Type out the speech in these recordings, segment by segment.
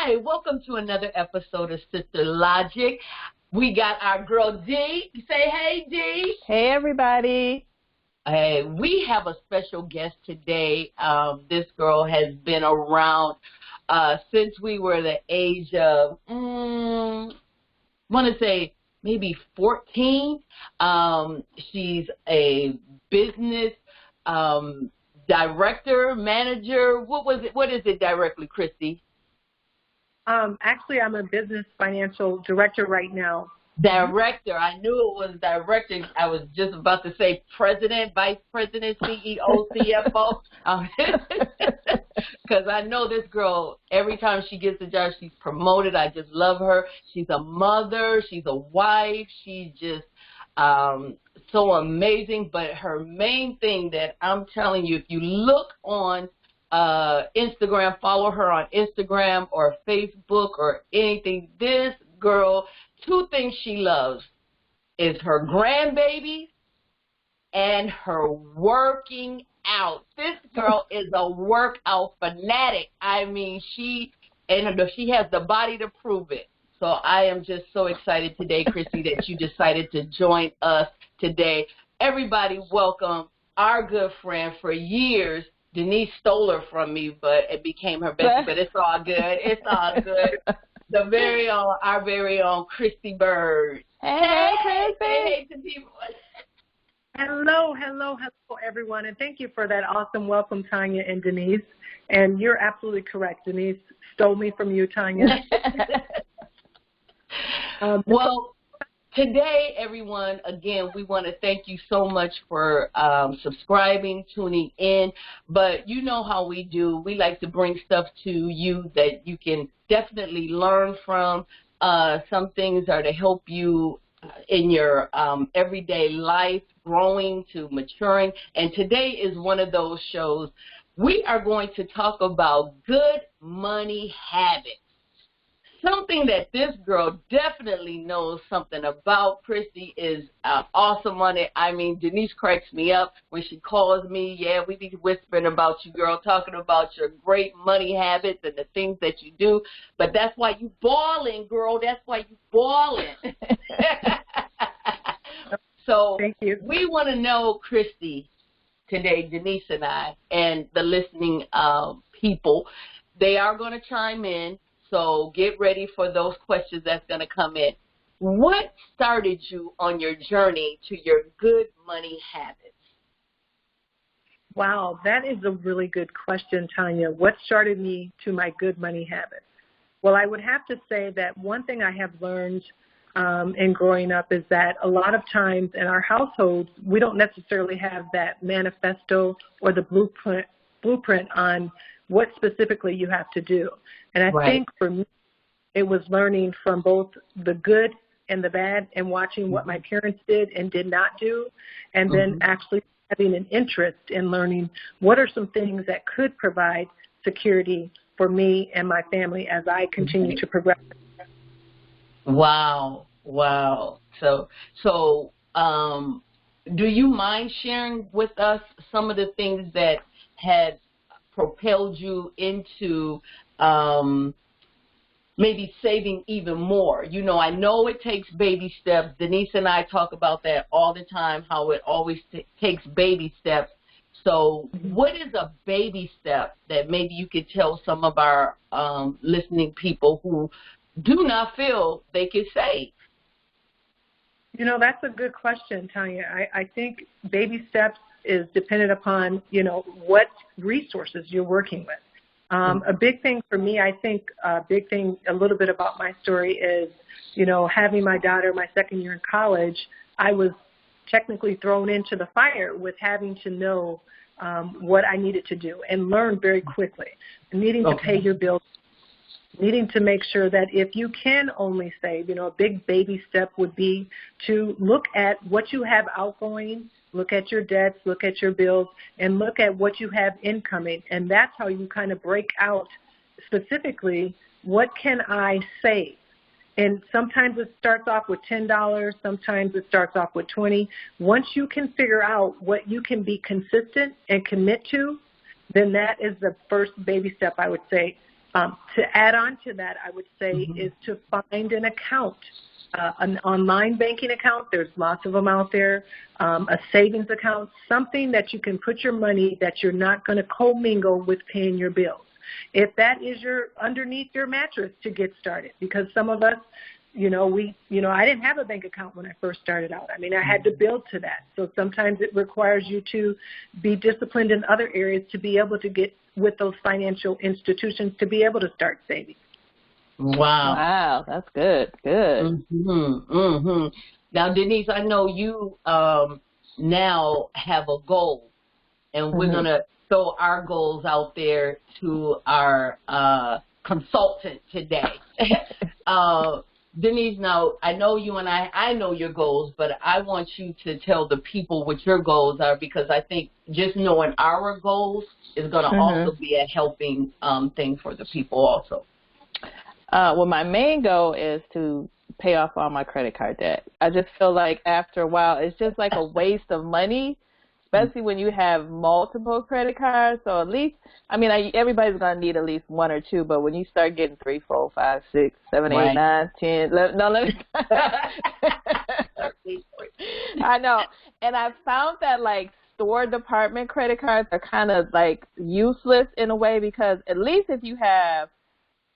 Hi, welcome to another episode of Sister Logic. We got our girl D. Say hey, D. Hey, everybody. Hey, we have a special guest today. This girl has been around since we were the age of, I want to say maybe 14. She's a business director, manager. What is it directly, Christy? Actually, I'm a business financial director right now. Director. I knew it was director. I was just about to say president, vice president, CEO, CFO. Because I know this girl, every time she gets a job, she's promoted. I just love her. She's a mother. She's a wife. She's just so amazing. But her main thing that I'm telling you, if you look on Instagram, follow her on Instagram or Facebook or anything, this girl, two things she loves is her grandbabies and her working out. This girl is a workout fanatic. I mean, she has the body to prove it. So I am just so excited today, Chrissy, that you decided to join us today. Everybody welcome our good friend for years. Denise stole her from me, but it became her bestie, but it's all good. It's all good. Our very own Christy Bird. Hey, Christy. Hey, to people. Hello, everyone, and thank you for that awesome welcome, Tanya and Denise. And you're absolutely correct. Denise stole me from you, Tanya. Well, today, everyone, again, we want to thank you so much for subscribing, tuning in. But you know how we do. We like to bring stuff to you that you can definitely learn from. Some things are to help you in your everyday life, growing to maturing. And today is one of those shows. We are going to talk about good money habits. Something that this girl definitely knows something about. Christy is awesome on it. I mean, Denise cracks me up when she calls me. Yeah, we be whispering about you, girl, talking about your great money habits and the things that you do. But that's why you balling, girl. That's why you balling. So thank you. We want to know, Christy, today, Denise and I, and the listening people, they are going to chime in. So get ready for those questions that's going to come in. What started you on your journey to your good money habits? Wow, that is a really good question, Tanya. What started me to my good money habits? Well, I would have to say that one thing I have learned in growing up is that a lot of times in our households, we don't necessarily have that manifesto or the blueprint on what specifically you have to do. And I think for me, it was learning from both the good and the bad and watching what my parents did and did not do, and then actually having an interest in learning what are some things that could provide security for me and my family as I continue to progress. Wow. So do you mind sharing with us some of the things that had propelled you into maybe saving even more? You know, I know it takes baby steps. Denise and I talk about that all the time, how it always takes baby steps. So what is a baby step that maybe you could tell some of our listening people who do not feel they can save? You know, that's a good question, Tanya. I think baby steps is dependent upon, you know, what resources you're working with. A big thing for me, I think a little bit about my story is, you know, having my daughter my second year in college, I was technically thrown into the fire with having to know what I needed to do and learn very quickly, needing to pay your bills, needing to make sure that if you can only save, you know, a big baby step would be to look at what you have outgoing, look at your debts, look at your bills, and look at what you have incoming. And that's how you kind of break out specifically, what can I save? And sometimes it starts off with $10, sometimes it starts off with $20. Once you can figure out what you can be consistent and commit to, then that is the first baby step, I would say, To add on to that, I would say is to find an account, an online banking account. There's lots of them out there, a savings account, something that you can put your money that you're not going to commingle with paying your bills. If that is underneath your mattress to get started, because some of us, I didn't have a bank account when I first started out. I mean, I had to build to that. So sometimes it requires you to be disciplined in other areas to be able to get with those financial institutions to be able to start saving. Wow. Wow, that's good. Good. Now, Denise, I know you now have a goal, and we're going to throw our goals out there to our consultant today. Denise, now, I know you and I know your goals, but I want you to tell the people what your goals are, because I think just knowing our goals is going to also be a helping thing for the people also. Well, my main goal is to pay off all my credit card debt. I just feel like after a while, it's just like a waste of money, especially when you have multiple credit cards. So at least, everybody's going to need at least one or two, but when you start getting 3, 4, 5, 6, 7, 8, 9, 10, let me. I know. And I found that like store department credit cards are kind of like useless in a way, because at least if you have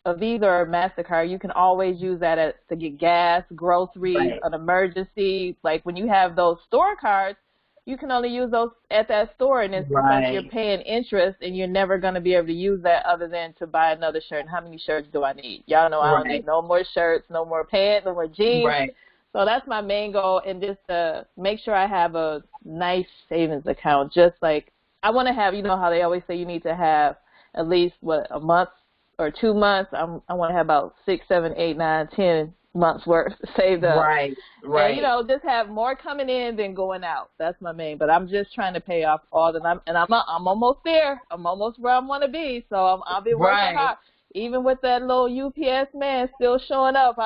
a Visa or a MasterCard, you can always use that to get gas, groceries, an emergency. Like when you have those store cards, you can only use those at that store, and it's because you're paying interest, and you're never going to be able to use that other than to buy another shirt. And how many shirts do I need? Y'all know I don't need no more shirts, no more pants, no more jeans. So that's my main goal, and just to make sure I have a nice savings account. Just like I want to have, you know how they always say you need to have at least, a month or 2 months. I want to have about 6, 7, 8, 9, 10 months worth saved up. Right. And, just have more coming in than going out. That's my main. But I'm just trying to pay off all the time, and I'm almost there. I'm almost where I want to be. So I'll be working hard. Even with that little UPS man still showing up,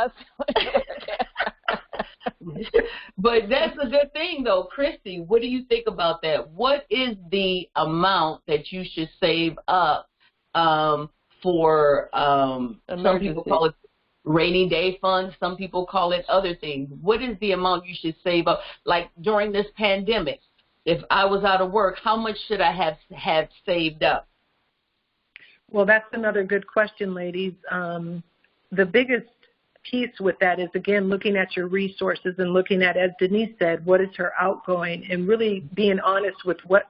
But that's a good thing, though. Christy, what do you think about that? What is the amount that you should save up for some people call it rainy day funds, some people call it other things. What is the amount you should save up? Like during this pandemic, if I was out of work, how much should I have saved up? Well, that's another good question, ladies. The biggest piece with that is, again, looking at your resources and looking at, as Denise said, what is her outgoing, and really being honest with what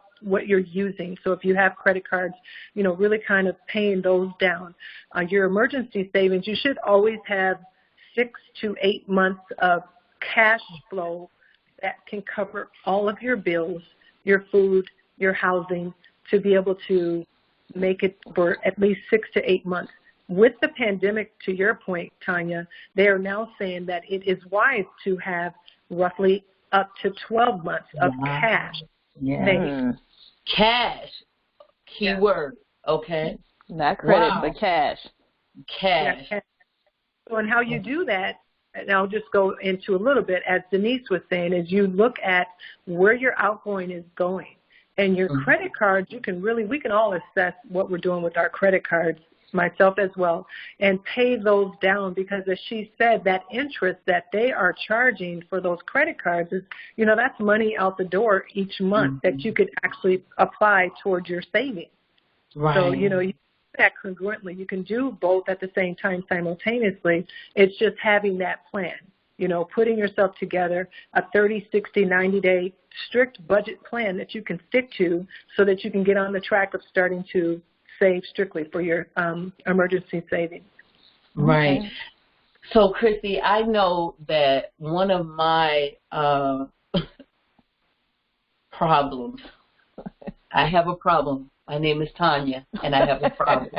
you're using. So if you have credit cards, really kind of paying those down. Your emergency savings, you should always have 6 to 8 months of cash flow that can cover all of your bills, your food, your housing, to be able to make it for at least 6 to 8 months. With the pandemic, to your point, Tanya, they are now saying that it is wise to have roughly up to 12 months of cash savings. Cash, keyword, okay? Not credit, but cash. Cash. Yeah, so, and how you do that, and I'll just go into a little bit, as Denise was saying, is you look at where your outgoing is going. And your credit cards, we can all assess what we're doing with our credit cards, myself as well, and pay those down, because as she said, that interest that they are charging for those credit cards is, that's money out the door each month that you could actually apply towards your savings. Right. So, you do that congruently. You can do both at the same time simultaneously. It's just having that plan, putting yourself together, a 30, 60, 90-day strict budget plan that you can stick to so that you can get on the track of starting to save strictly for your emergency savings. Right. Okay. So, Christy, I know that one of my problems, I have a problem. My name is Tanya, and I have a problem.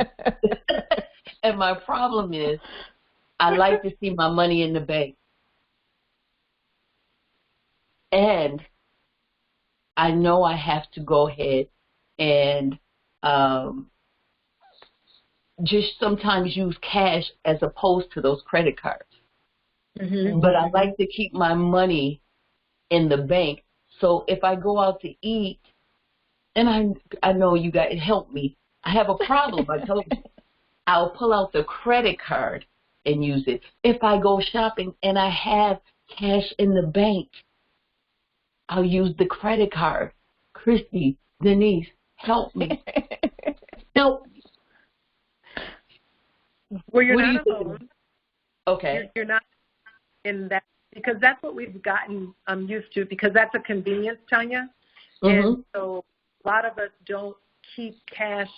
And my problem is I like to see my money in the bank. And I know I have to go ahead and just sometimes use cash as opposed to those credit cards. But I like to keep my money in the bank. So if I go out to eat, and I know you guys help me, I have a problem, I told you. I'll pull out the credit card and use it. If I go shopping and I have cash in the bank, I'll use the credit card. Christy, Denise, help me. Help me. Well, you're What do not you think? alone. Okay. You're not in that, because that's what we've gotten used to, because that's a convenience, Tanya. And so a lot of us don't keep cash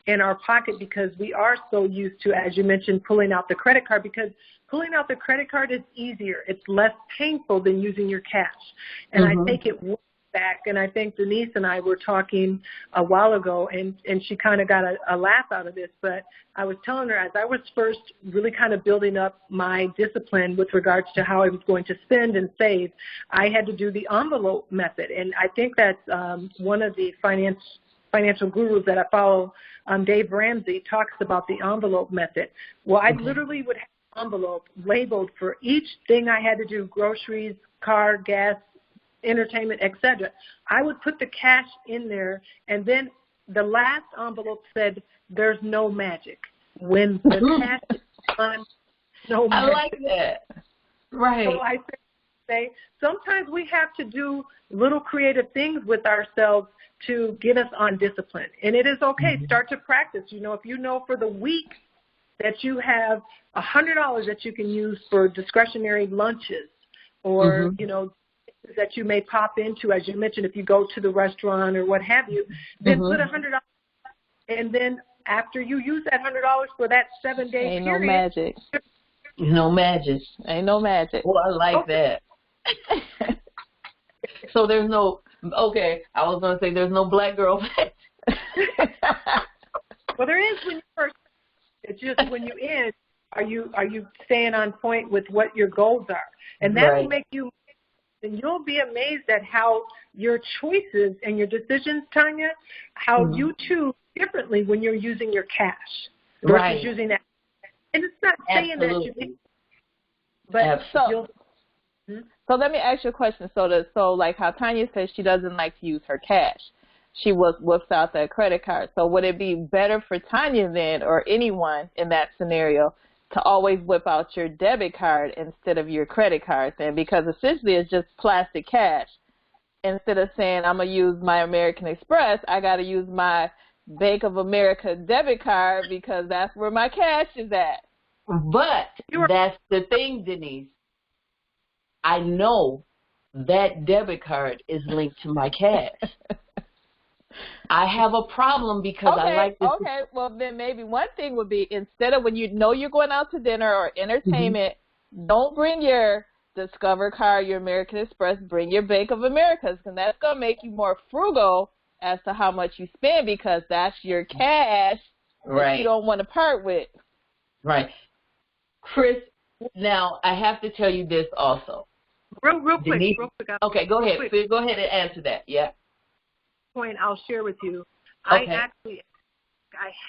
in our pocket because we are so used to, as you mentioned, pulling out the credit card, because pulling out the credit card is easier. It's less painful than using your cash. And I take it back, and I think Denise and I were talking a while ago, and she kind of got a laugh out of this, but I was telling her, as I was first really kind of building up my discipline with regards to how I was going to spend and save, I had to do the envelope method. And I think that's one of the financial gurus that I follow, Dave Ramsey, talks about the envelope method. Well, I literally would have an envelope labeled for each thing I had to do: groceries, car, gas, entertainment, etc. I would put the cash in there, and then the last envelope said, "There's no magic." When the cash is gone, no magic. I like that. Right. So I say sometimes we have to do little creative things with ourselves to get us on discipline. And it is okay. Start to practice. You know, if you know for the week that you have $100 that you can use for discretionary lunches, or, you know, that you may pop into, as you mentioned, if you go to the restaurant or what have you, then put $100, and then after you use that $100 for that 7-day Ain't period, no magic. No magic. Ain't no magic. Well, I like that. So there's no, okay, I was going to say there's no black girl magic. Well, there is when you first. It's just when you end, are you staying on point with what your goals are, and that will make you. And you'll be amazed at how your choices and your decisions, Tanya, how you choose differently when you're using your cash versus using that. And it's not saying that you think, but so let me ask you a question. So like how Tanya says she doesn't like to use her cash. She whips out that credit card. So would it be better for Tanya then, or anyone in that scenario, to always whip out your debit card instead of your credit card then? Because essentially it's just plastic cash. Instead of saying I'm going to use my American Express, I got to use my Bank of America debit card because that's where my cash is at. But that's the thing, Denise. I know that debit card is linked to my cash. I have a problem because I like this. Okay, well, then maybe one thing would be, instead of when you know you're going out to dinner or entertainment, don't bring your Discover card, your American Express, bring your Bank of America, because that's going to make you more frugal as to how much you spend, because that's your cash that you don't want to part with. Right. Chris, now I have to tell you this also. Real quick. Okay, go ahead. Go ahead and answer that. Yeah. Point I'll share with you. Okay. I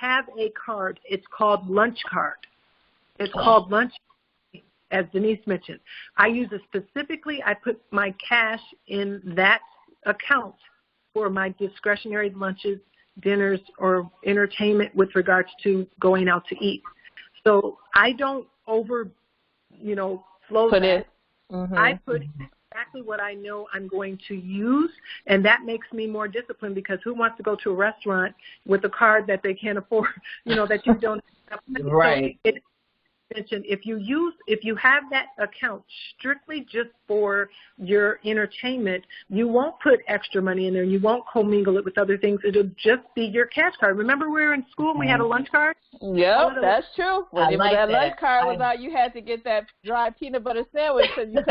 have a card. It's called Lunch Card. It's called Lunch, as Denise mentioned. I use it specifically. I put my cash in that account for my discretionary lunches, dinners, or entertainment with regards to going out to eat. So I don't flow that. I put exactly what I know I'm going to use, and that makes me more disciplined, because who wants to go to a restaurant with a card that they can't afford, that you don't have? Right. So if you have that account strictly just for your entertainment, you won't put extra money in there. You won't commingle it with other things. It'll just be your cash card. Remember we were in school and we had a lunch card? Yep, that's true. When that lunch card was out, you had to get that dry peanut butter sandwich because you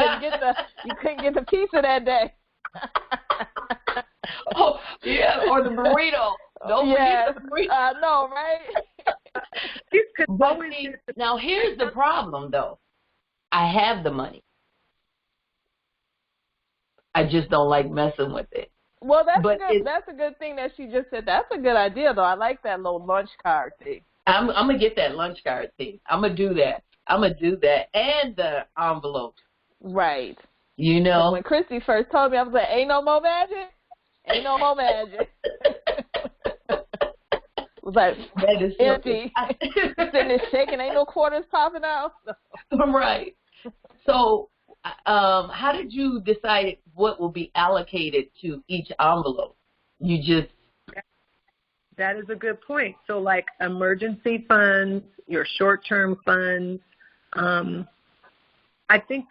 couldn't get the pizza that day. Oh, yeah, or the burrito. Don't forget the burrito. I know, right? But see, now here's the problem, though. I have the money. I just don't like messing with it. Well, that's a good thing that she just said. That's a good idea, though. I like that little lunch card thing. I'm going to get that lunch card thing. I'm going to do that. And the envelopes. Right. When Christy first told me, I was like, ain't no more magic? Ain't no more magic. was like That is empty. Sitting there shaking, ain't no quarters popping out. Right. So, how did you decide what will be allocated to each envelope? You just... That is a good point. So like emergency funds, your short-term funds, I think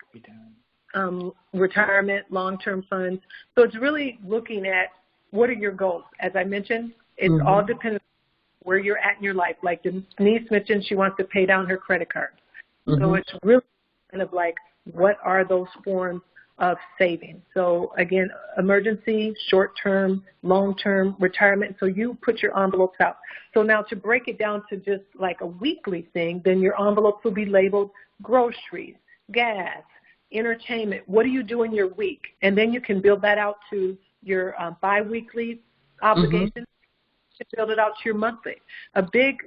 retirement, long-term funds. So it's really looking at what are your goals. As I mentioned, it's all dependent on where you're at in your life. Like Denise mentioned, she wants to pay down her credit card. So it's really kind of like what are those forms of saving. So again, emergency, short-term, long-term, retirement. So you put your envelopes out. So now to break it down to just like a weekly thing, then your envelopes will be labeled groceries, gas, entertainment. What do you do in your week? And then you can build that out to your biweekly obligations. To build it out to your monthly. A big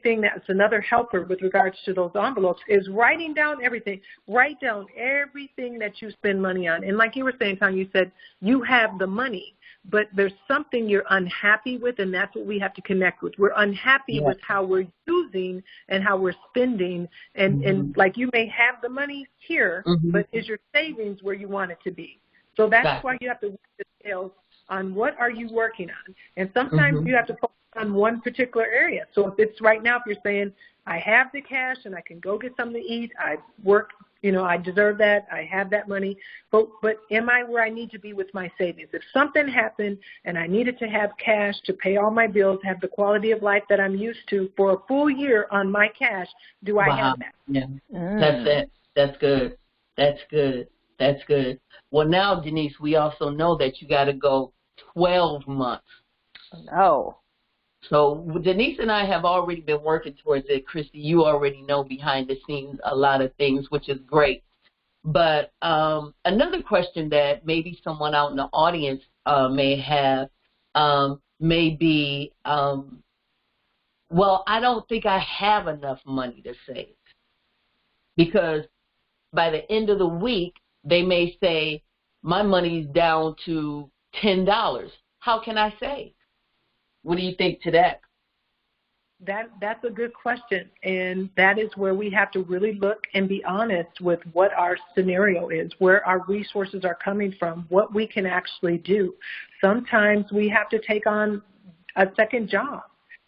thing that's another helper with regards to those envelopes is writing down everything. Write down everything that you spend money on. And like you were saying, Tanya, you said you have the money, but there's something you're unhappy with, and that's what we have to connect with. We're unhappy with how we're using and how we're spending. And like you may have the money here, but is your savings where you want it to be? So that's why you have to work the scales on what are you working on. And sometimes you have to focus on one particular area. So if it's right now, if you're saying, I have the cash and I can go get something to eat, I work, I deserve that, I have that money, but am I where I need to be with my savings? If something happened and I needed to have cash to pay all my bills, have the quality of life that I'm used to for a full year on my cash, do I have that? Yeah, that's it. That's good. That's good. That's good. Well, now, Denise, we also know that you got to go 12 months. No. So Denise and I have already been working towards it. Christy, you already know behind the scenes a lot of things, which is great. But another question that maybe someone out in the audience may have may be, well, I don't think I have enough money to save. Because by the end of the week, they may say, my money's down to $10. How can I save? What do you think to that? That's a good question, and that is where we have to really look and be honest with what our scenario is, where our resources are coming from, what we can actually do. Sometimes we have to take on a second job.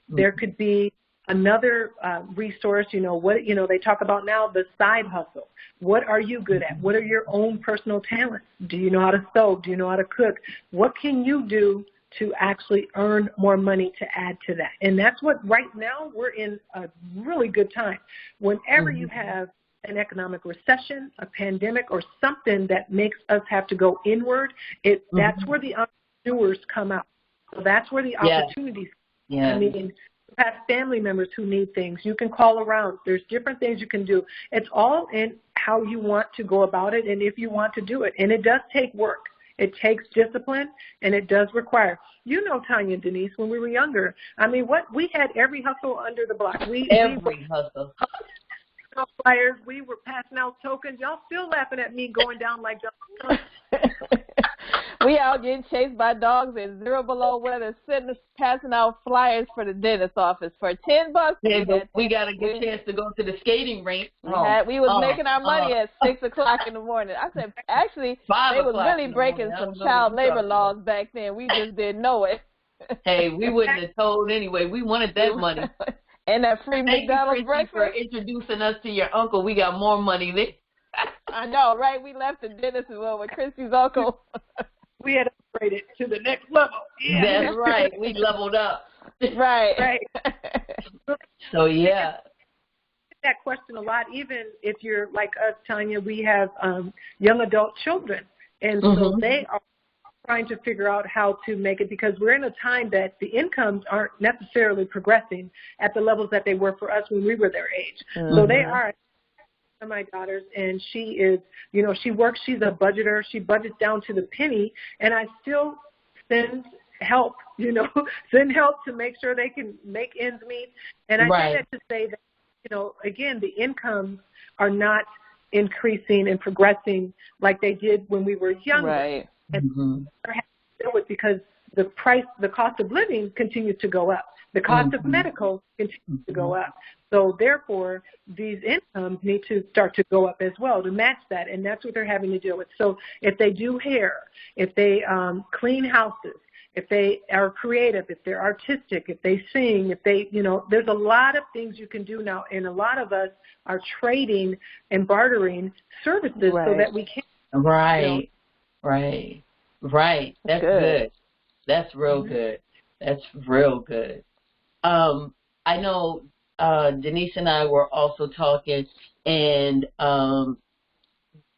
There could be another resource, they talk about now, the side hustle. What are you good at? What are your own personal talents? Do you know how to sew? Do you know how to cook? What can you do to actually earn more money to add to that? And that's what right now we're in a really good time. Whenever you have an economic recession, a pandemic, or something that makes us have to go inward, that's where the entrepreneurs come out. So that's where the opportunities come. I mean, you have family members who need things. You can call around. There's different things you can do. It's all in how you want to go about it and if you want to do it. And it does take work. It takes discipline, and it does require. Tanya and Denise, when we were younger, I mean, we had every hustle under the block. Every hustle. Flyers, we were passing out tokens. Y'all still laughing at me going down like y'all. We out getting chased by dogs in 0 below weather, passing out flyers for the dentist office for $10. We got a good chance to go to the skating rink. We was making our money at 6 o'clock in the morning. I said, actually, they was really breaking some child labor laws back then. We just didn't know it. Hey, we wouldn't have told anyway. We wanted that money. And that free McDonald's breakfast. For introducing us to your uncle. We got more money there. I know, right? We left the dentist with Christy's uncle. We had upgraded to the next level. Yeah. That's right. We leveled up. Right. So, yeah. That question a lot, even if you're like us, Tanya, we have young adult children. And so they are trying to figure out how to make it, because we're in a time that the incomes aren't necessarily progressing at the levels that they were for us when we were their age. So they are. My daughters, and she is, she works, she's a budgeter, she budgets down to the penny, and I still send help, send help to make sure they can make ends meet. And I say that to say that, again, the incomes are not increasing and progressing like they did when we were younger. Right. And because the cost of living continues to go up. The cost of medical continues to go up. So therefore, these incomes need to start to go up as well to match that, and that's what they're having to deal with. So if they do hair, if they clean houses, if they are creative, if they're artistic, if they sing, if they, there's a lot of things you can do now, and a lot of us are trading and bartering services so that we can. Right. That's good. That's real good. That's real good. I know Denise and I were also talking, and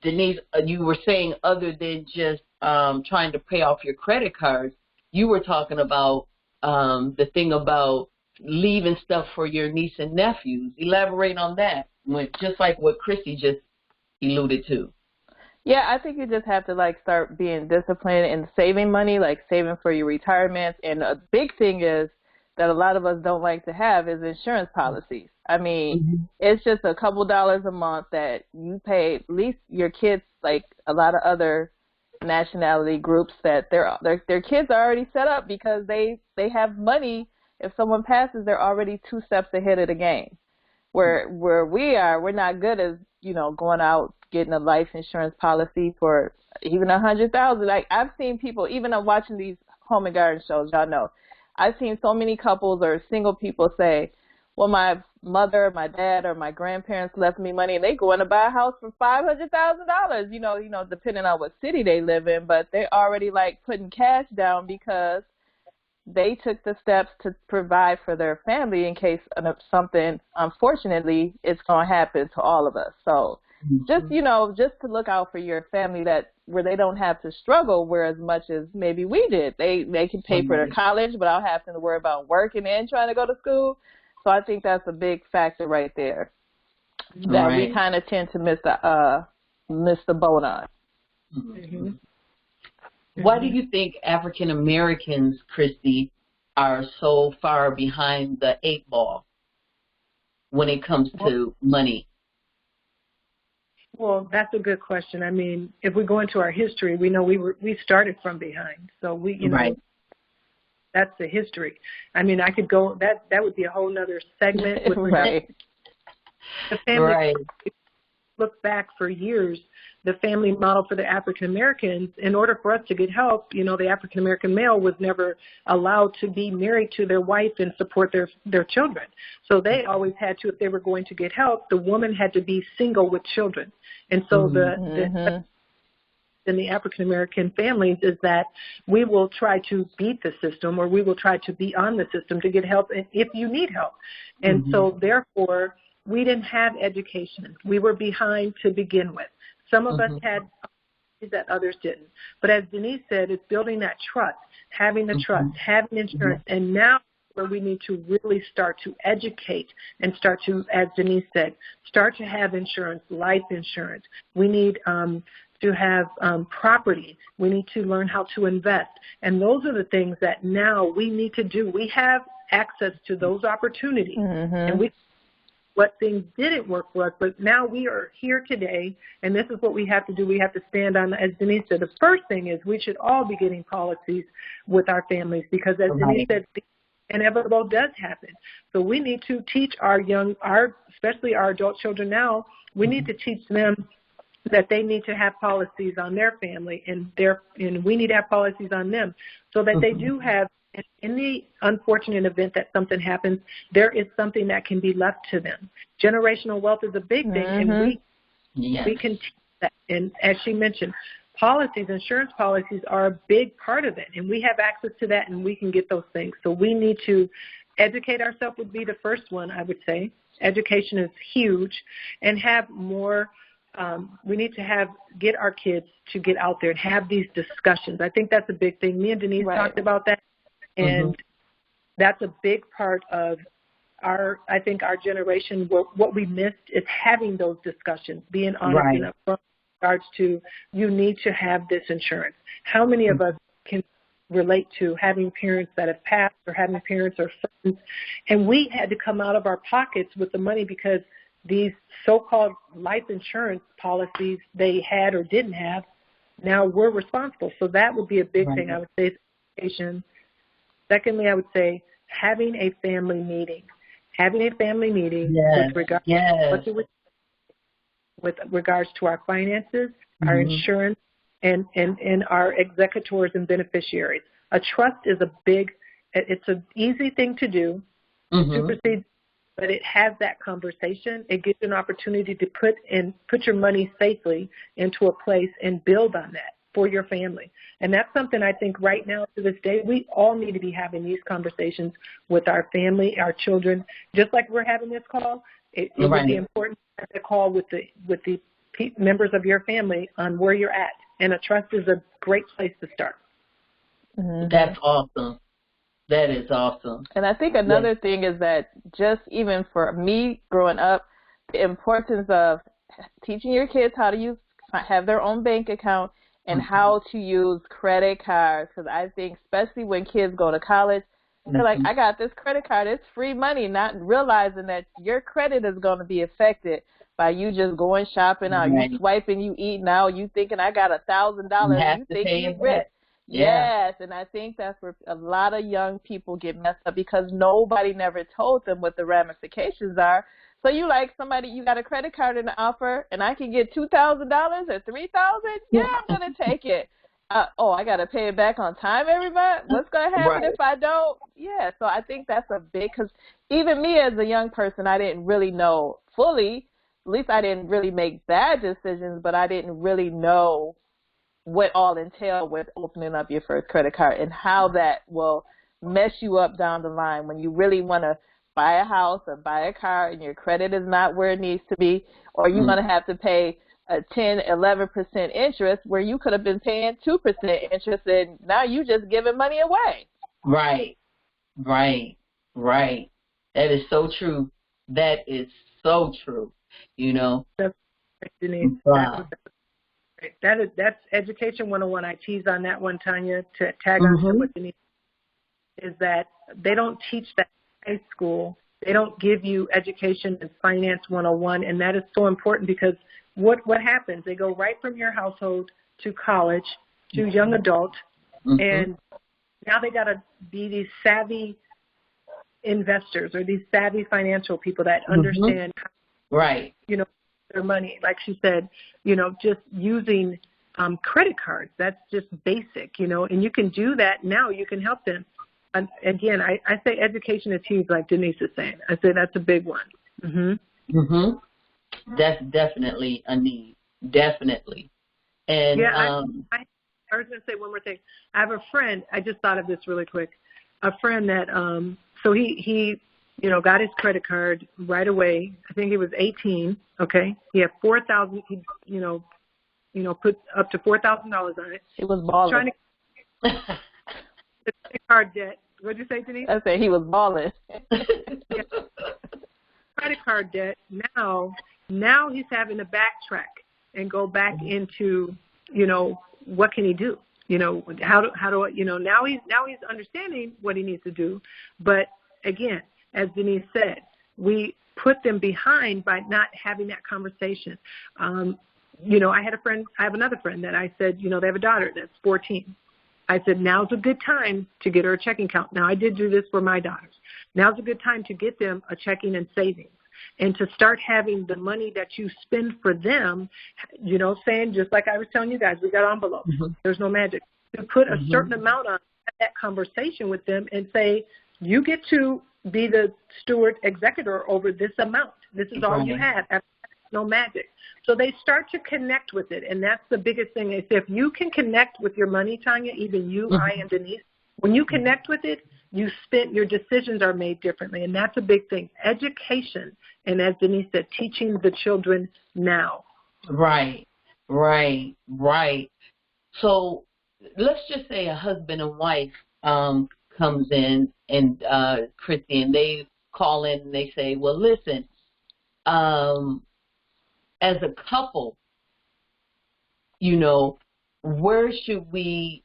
Denise, you were saying other than just trying to pay off your credit cards, you were talking about the thing about leaving stuff for your niece and nephews. Elaborate on that, just like what Chrissy just alluded to. Yeah, I think you just have to start being disciplined and saving money, like saving for your retirement. And a big thing is that a lot of us don't like to have is insurance policies. I mean, it's just a couple dollars a month that you pay. At least your kids, like a lot of other nationality groups, that their kids are already set up because they have money. If someone passes, they're already 2 steps ahead of the game. Where we're not good as going out getting a life insurance policy for even $100,000. Like I've seen people, even watching these home and garden shows, y'all know, I've seen so many couples or single people say, well, my mother, my dad, or my grandparents left me money, and they go in to buy a house for $500,000. Depending on what city they live in, but they're already putting cash down because they took the steps to provide for their family in case something, unfortunately, it's going to happen to all of us. So just to look out for your family, where they don't have to struggle where as much as maybe we did. They can pay for their college without having to worry about working and trying to go to school. So I think that's a big factor right there that we kind of tend to miss the boat on. Why do you think African Americans, Christy, are so far behind the 8 ball when it comes to money? Well, that's a good question. I mean, if we go into our history, we know we started from behind. So that's the history. I mean, I could go, that would be a whole nother segment. With the family, look back for years, the family model for the African Americans, in order for us to get help, the African American male was never allowed to be married to their wife and support their children. So they always had to, if they were going to get help, the woman had to be single with children. And so in the African American families is that we will try to beat the system, or we will try to be on the system to get help if you need help. And so therefore, we didn't have education. We were behind to begin with. Some of us had that others didn't. But as Denise said, it's building that trust, having the trust, having insurance. And now where we need to really start to educate and start to, as Denise said, start to have insurance, life insurance. We need to have property. We need to learn how to invest. And those are the things that now we need to do. We have access to those opportunities. And what things didn't work for us, but now we are here today, and this is what we have to do. We have to stand on, as Denise said, the first thing is we should all be getting policies with our families because, as Denise said, the inevitable does happen. So we need to teach especially our adult children now, we need to teach them that they need to have policies on their family, and we need to have policies on them so that they do have, in the unfortunate event that something happens, there is something that can be left to them. Generational wealth is a big thing, and we can teach that. And as she mentioned, insurance policies are a big part of it, and we have access to that, and we can get those things. So we need to educate ourselves would be the first one, I would say. Education is huge, and have more. We need to get our kids to get out there and have these discussions. I think that's a big thing. Me and Denise talked about that. And that's a big part of our generation. What we missed is having those discussions, being honest and upfront in regards to, you need to have this insurance. How many of us can relate to having parents that have passed, or having parents or friends, and we had to come out of our pockets with the money because these so-called life insurance policies they had or didn't have, now we're responsible. So that would be a big thing, I would say. education. Secondly, I would say having a family meeting. Having a family meeting Yes. with regards to our finances, our insurance, and our executors and beneficiaries. A trust is it's an easy thing to do, supersede, but it has that conversation. It gives you an opportunity to put your money safely into a place and build on that for your family. And that's something I think right now to this day, we all need to be having these conversations with our family, our children, just like we're having this call. It would be important to have a call with the members of your family on where you're at. And a trust is a great place to start. That's awesome. That is awesome. And I think another thing is that just even for me growing up, the importance of teaching your kids how to have their own bank account and how to use credit cards. Because I think especially when kids go to college, they're like, I got this credit card. It's free money, not realizing that your credit is going to be affected by you just going shopping out, you swiping, you eating out, you thinking I got $1,000, you think you rich. Yes, and I think that's where a lot of young people get messed up because nobody never told them what the ramifications are. So you got a credit card in the offer, and I can get $2,000 or $3,000? Yeah, I'm going to take it. I got to pay it back on time every month? What's going to happen if I don't? Yeah, so I think that's a big, because even me as a young person, I didn't really know fully. At least I didn't really make bad decisions, but I didn't really know what all entailed with opening up your first credit card and how that will mess you up down the line when you really want to buy a house or buy a car and your credit is not where it needs to be, or you're going to have to pay a 10, 11% interest where you could have been paying 2% interest, and now you just giving money away. Right. That is so true. That is so true. That's right, Denise. Wow. That's Education 101. I tease on that one, Tanya, to tag on to what Denise is that they don't teach that in high school. They don't give you Education and Finance 101, and that is so important because what happens? They go right from your household to college to young adult, and now they got to be these savvy investors or these savvy financial people that understand how, their money. Like she said, just using credit cards. That's just basic, and you can do that now. You can help them. And again, I say education is huge, like Denise is saying. I say that's a big one. That's definitely a need. Definitely. And I was going to say one more thing. I have a friend. I just thought of this really quick. A friend that so he got his credit card right away. I think he was 18. Okay, he had $4,000. Put up to $4,000 on it. He was balling. Trying to the credit card debt. What did you say, Denise? I said he was balling. Credit card debt. Now he's having to backtrack and go back into what can he do? How do now he's understanding what he needs to do, but again, as Denise said, we put them behind by not having that conversation. I have another friend that I said, they have a daughter that's 14. I said, now's a good time to get her a checking account. Now, I did do this for my daughters. Now's a good time to get them a checking and savings and to start having the money that you spend for them, saying, just like I was telling you guys, we got envelopes. There's no magic. To put a certain amount on that conversation with them and say, you get to be the steward executor over this amount. This is all you have. No magic. So they start to connect with it, and that's the biggest thing. Is if you can connect with your money, Tanya, even you, I, and Denise, when you connect with it, your decisions are made differently, and that's a big thing. Education, and as Denise said, teaching the children now. Right. So let's just say a husband and wife comes in, and Christy, and they call in and they say, well, listen, as a couple, where should we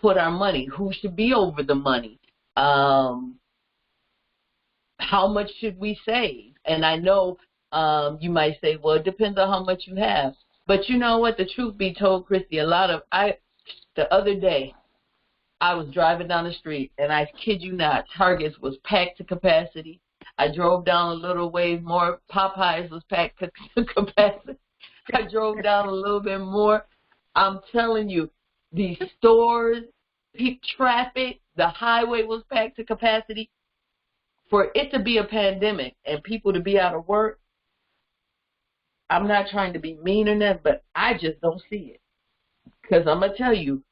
put our money? Who should be over the money? How much should we save? And I know you might say, well, it depends on how much you have. But you know what? The truth be told, Christy, the other day, I was driving down the street, and I kid you not, Target's was packed to capacity. I drove down a little ways more. Popeyes was packed to capacity. I drove down a little bit more. I'm telling you, these stores, peak traffic, the highway was packed to capacity. For it to be a pandemic and people to be out of work, I'm not trying to be mean or that, but I just don't see it. Because I'm going to tell you,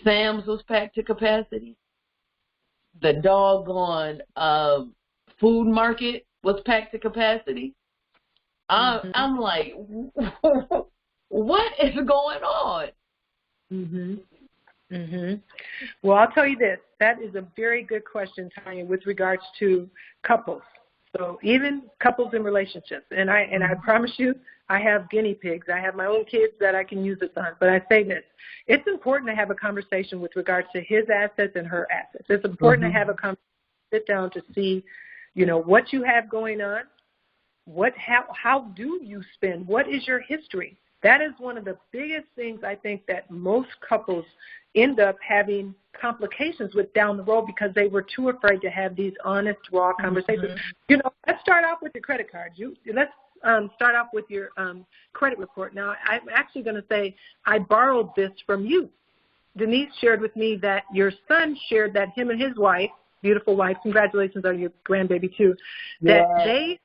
Sam's was packed to capacity. The doggone food market was packed to capacity. I'm like, what is going on? Well, I'll tell you this. That is a very good question, Tanya, with regards to couples. So even couples in relationships. And I promise you, I have guinea pigs. I have my own kids that I can use this on. But I say this. It's important to have a conversation with regards to his assets and her assets. It's important to have a conversation, sit down to see, what you have going on. How do you spend? What is your history? That is one of the biggest things I think that most couples end up having complications with down the road because they were too afraid to have these honest, raw conversations. Let's start off with your credit cards. Let's start off with your credit report. Now, I'm actually going to say I borrowed this from you. Denise shared with me that your son shared that him and his wife, beautiful wife, congratulations on your grandbaby too, that they,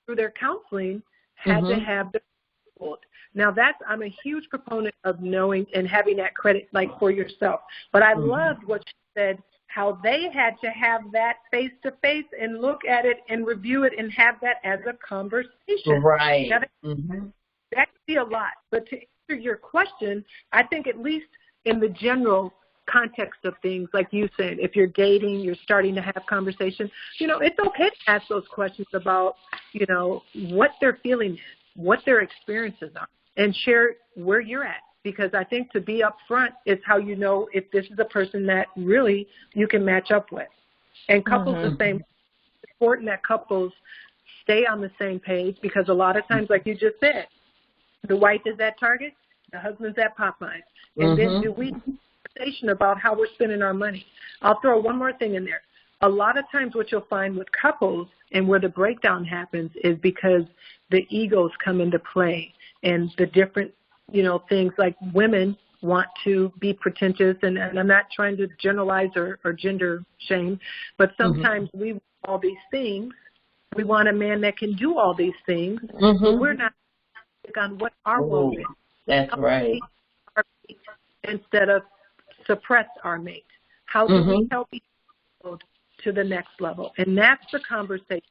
through their counseling, had to have the report. Now, I'm a huge proponent of knowing and having that credit, like, for yourself. But I loved what you said, how they had to have that face-to-face and look at it and review it and have that as a conversation. Right. Now, that could be a lot. But to answer your question, I think at least in the general context of things, like you said, if you're dating, you're starting to have conversations, it's okay to ask those questions about, what their feeling is, what their experiences are, and share where you're at. Because I think to be upfront is how you know if this is a person that really you can match up with. And couples the same. It's important that couples stay on the same page because a lot of times, like you just said, the wife is at Target, the husband's at Popeyes. And then do we have a conversation about how we're spending our money? I'll throw one more thing in there. A lot of times what you'll find with couples and where the breakdown happens is because the egos come into play and the different, things like women want to be pretentious, and I'm not trying to generalize or gender shame, but sometimes we want all these things. We want a man that can do all these things, but we're not on what our role is. That's right. Our mate instead of suppress our mate. How do we help each other to the next level? And that's the conversation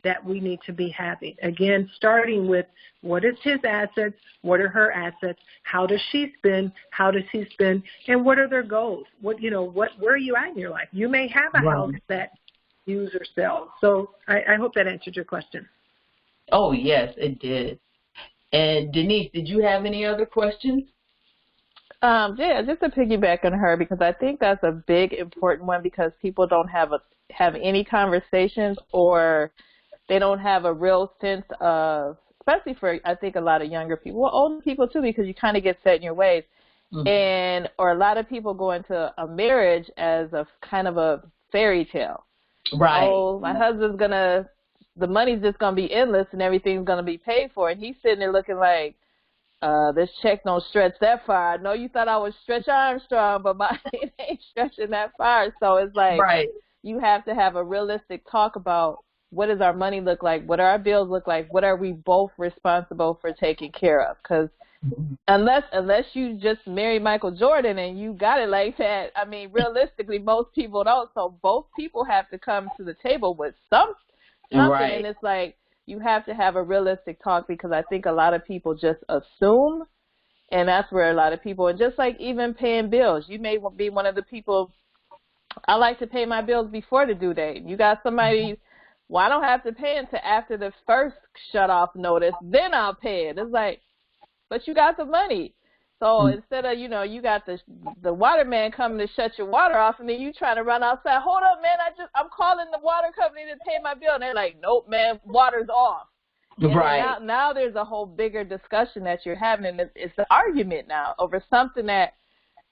that we need to be having. Again, starting with what is his assets, what are her assets, how does she spend, how does he spend, and what are their goals? Where are you at in your life? You may have a house that you use or sell. So I hope that answered your question. Oh, yes, it did. And Denise, did you have any other questions? Yeah, just to piggyback on her, because I think that's a big, important one because people don't have any conversations, or they don't have a real sense of, especially for, I think, a lot of younger people, well, older people too, because you kind of get set in your ways. Or a lot of people go into a marriage as a kind of a fairy tale. Right. Oh, my husband's the money's just going to be endless and everything's going to be paid for. And he's sitting there looking like, this check don't stretch that far. I know you thought I was Stretch Armstrong, but mine ain't stretching that far. So it's like, you have to have a realistic talk about, what does our money look like? What do our bills look like? What are we both responsible for taking care of? Because unless you just marry Michael Jordan and you got it like that, I mean, realistically, most people don't. So both people have to come to the table with something. Right. And it's like, you have to have a realistic talk, because I think a lot of people just assume, and that's where a lot of people, and just like even paying bills, you may be one of the people, I like to pay my bills before the due date. You got somebody, well, I don't have to pay until after the first shut-off notice, then I'll pay it. It's like, but you got the money. So instead of, you got the water man coming to shut your water off, and then you trying to run outside, hold up, man, I'm calling the water company to pay my bill. And they're like, nope, man, water's off. And now there's a whole bigger discussion that you're having, and it's an argument now over something that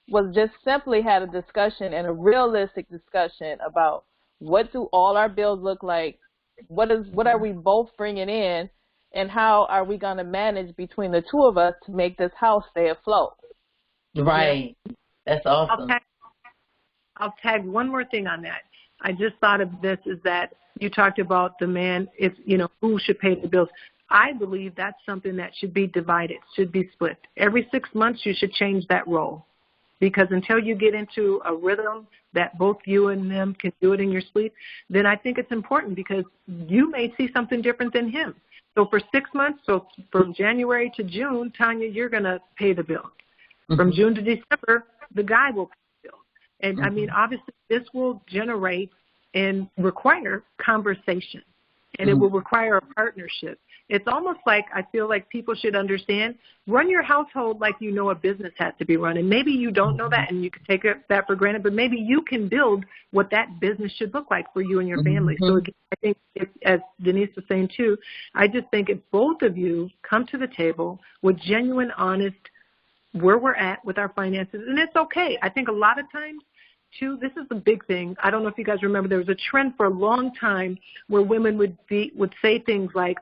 was just simply had a discussion, and a realistic discussion about what do all our bills look like, what are we both bringing in, and how are we going to manage between the two of us to make this house stay afloat. Right. Yeah. That's awesome. I'll tag one more thing on that. I just thought of this, is that you talked about the man, if, who should pay the bills. I believe that's something that should be divided, should be split. Every 6 months you should change that role, because until you get into a rhythm that both you and them can do it in your sleep, then I think it's important, because you may see something different than him. So for 6 months, so from January to June, Tanya, you're going to pay the bill. Mm-hmm. From June to December, the guy will pay the bill. And, I mean, obviously this will generate and require conversation, and it will require a partnership. It's almost like, I feel like people should understand, run your household like you know a business has to be run. And maybe you don't know that and you can take that for granted, but maybe you can build what that business should look like for you and your family. So again, I think, as Denise was saying too, I just think if both of you come to the table with genuine, honest, where we're at with our finances, and it's okay. I think a lot of times, too, this is the big thing. I don't know if you guys remember, there was a trend for a long time where women would say things like,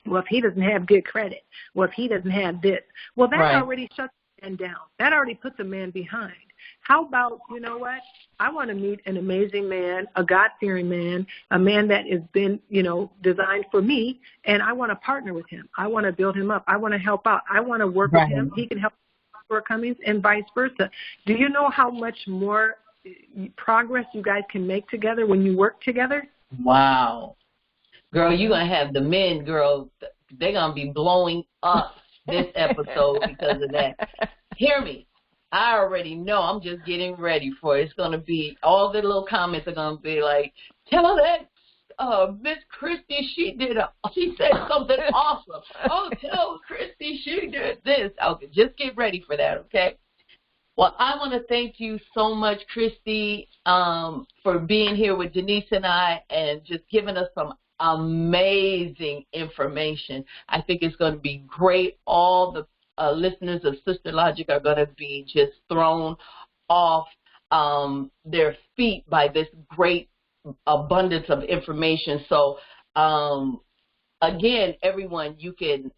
well, if he doesn't have good credit, well, if he doesn't have this, well, that already shuts the man down. That already puts a man behind. How about, you know what, I want to meet an amazing man, a God-fearing man, a man that has been, designed for me, and I want to partner with him. I want to build him up. I want to help out. I want to work with him. He can help shortcomings, and vice versa. Do you know how much more progress you guys can make together when you work together? Wow. Girl, you're going to have the men, girl, they're going to be blowing up this episode because of that. Hear me. I already know. I'm just getting ready for it. It's going to be, all the little comments are going to be like, tell that Miss Christy, she said something awesome. Oh, tell Christy she did this. Okay, just get ready for that, okay? Well, I want to thank you so much, Christy, for being here with Denise and I and just giving us some amazing information. I think it's going to be great. All the listeners of Sister Logic are going to be just thrown off their feet by this great abundance of information. So, again, everyone, you can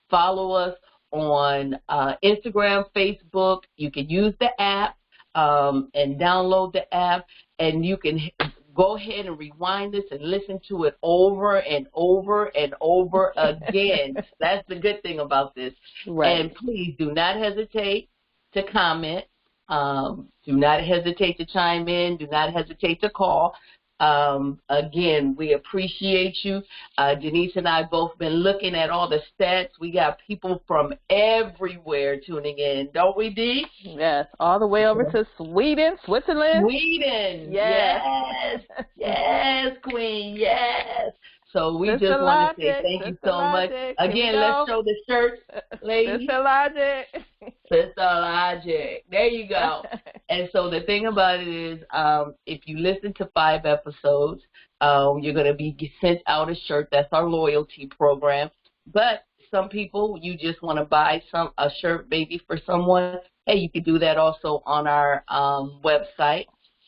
follow us on Instagram, Facebook. You can use the app and download the app, and you can go ahead and rewind this and listen to it over and over and over again. That's the good thing about this. Right. And please do not hesitate to comment. Do not hesitate to chime in. Do not hesitate to call. Again, we appreciate you. Denise and I both been looking at all the stats. We got people from everywhere tuning in, don't we, Dee? Yes, all the way over to Sweden, Switzerland. Sweden, yes, yes, Queen, yes. So we just want to say thank you so much. Again, let's show the shirt, ladies. Sister Logic. Sister Logic. There you go. And so the thing about it is, if you listen to 5 episodes, you're going to be sent out a shirt. That's our loyalty program. But some people, you just want to buy a shirt maybe for someone. Hey, you can do that also on our website,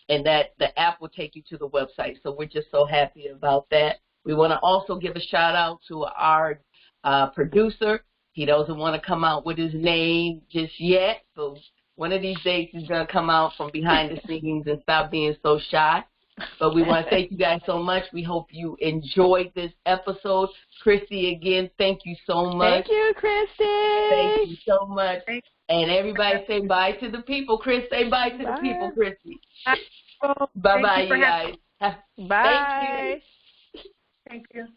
and that the app will take you to the website. So we're just so happy about that. We want to also give a shout out to our producer. He doesn't want to come out with his name just yet. So one of these days he's going to come out from behind the scenes and stop being so shy. But we want to thank you guys so much. We hope you enjoyed this episode. Christy, again, thank you so much. Thank you, Christy. Thank you so much. And everybody say bye to the people. Chris, say bye to the people, Christy. Bye-bye, you guys. Bye. Thank you. Thank you.